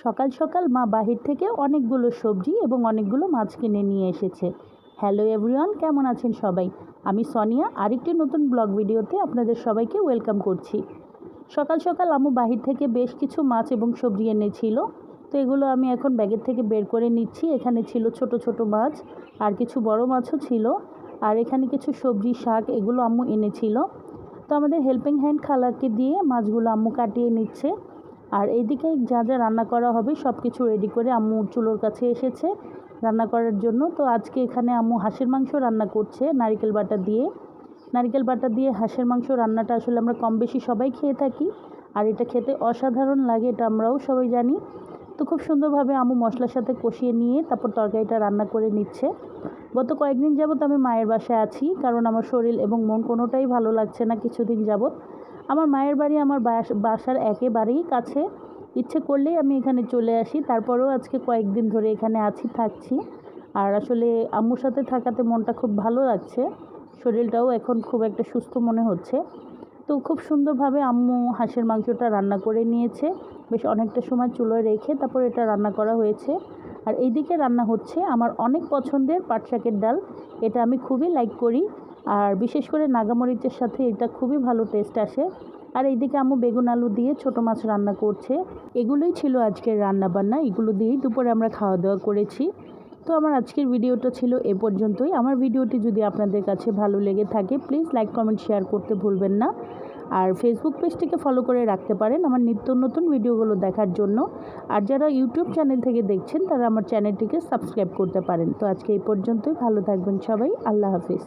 সকাল সকাল মা বাহির থেকে অনেকগুলো সবজি এবং অনেকগুলো মাছ কিনে নিয়ে এসেছে। হ্যালো এভরিওয়ান, কেমন আছেন সবাই? আমি সোনিয়া আরেকটি নতুন ব্লগ ভিডিওতে আপনাদের সবাইকে ওয়েলকাম করছি। সকাল সকাল আম্মু বাহির থেকে বেশ কিছু মাছ এবং সবজি এনেছিল, তো এগুলো আমি এখন ব্যাগের থেকে বের করে নিচ্ছি। এখানে ছিল ছোট ছোট মাছ আর কিছু বড় মাছও ছিল, আর এখানে কিছু সবজি শাক এগুলো আম্মু এনেছিল। তো আমাদের হেল্পিং হ্যান্ড খালাকে দিয়ে মাছগুলো আম্মু কাটিয়ে নিচ্ছে। আর এইদিকে যা যা রান্না করা হবে সব কিছু রেডি করে আম্মু চুলোর কাছে এসেছে রান্না করার জন্য। তো আজকে এখানে আম্মু হাঁসের মাংস রান্না করছে নারকেল বাটা দিয়ে হাঁসের মাংস রান্নাটা আসলে আমরা কম বেশি সবাই খেয়ে থাকি, আর এটা খেতে অসাধারণ লাগে, এটা আমরাও সবাই জানি। তো খুব সুন্দরভাবে আম্মু মশলার সাথে কষিয়ে নিয়ে তারপর তরকারিটা রান্না করে নিচ্ছে। গত কয়েকদিন যাবৎ আমি মায়ের বাসায় আছি, কারণ আমার শরীর এবং মন কোনোটাই ভালো লাগছে না কিছুদিন যাবৎ। আমার মায়ের বাড়ি আমার বাসার একেবারেই কাছে, ইচ্ছে করলেই আমি এখানে চলে আসি। তারপরেও আজকে কয়েকদিন ধরে এখানে থাকছি। আর আসলে আম্মুর সাথে থাকাতে মনটা খুব ভালো লাগছে, শরীরটাও এখন খুব একটা সুস্থ মনে হচ্ছে। তো খুব সুন্দরভাবে আম্মু হাঁসের মাংসটা রান্না করে নিয়েছে, বেশ অনেকটা সময় চুলোয় রেখে তারপর এটা রান্না করা হয়েছে। আর এইদিকে রান্না হচ্ছে আমার অনেক পছন্দের পাট শাকের ডাল, এটা আমি খুবই লাইক করি, আর বিশেষ করে নাগামরিচের সাথে এটা খুবই ভালো টেস্ট আসে। আর এইদিকে আম্মু বেগুন আলু দিয়ে ছোটো মাছ রান্না করছে। এগুলোই ছিল আজকের রান্না বান্না, এগুলো দিয়েই দুপুরে আমরা খাওয়া দাওয়া করেছি। তো আমার আজকের ভিডিওটা ছিল এ পর্যন্তই। আমার ভিডিওটি যদি আপনাদের কাছে ভালো লেগে থাকে প্লিজ লাইক কমেন্ট শেয়ার করতে ভুলবেন না। আর ফেসবুক পেজটিকে ফলো করে রাখতে পারেন আমার নিত্য নতুন ভিডিওগুলো দেখার জন্য। আর যারা ইউটিউব চ্যানেল থেকে দেখছেন তারা আমার চ্যানেলটিকে সাবস্ক্রাইব করতে পারেন। তো আজকে এই পর্যন্তই, ভালো থাকবেন সবাই, আল্লাহ হাফিজ।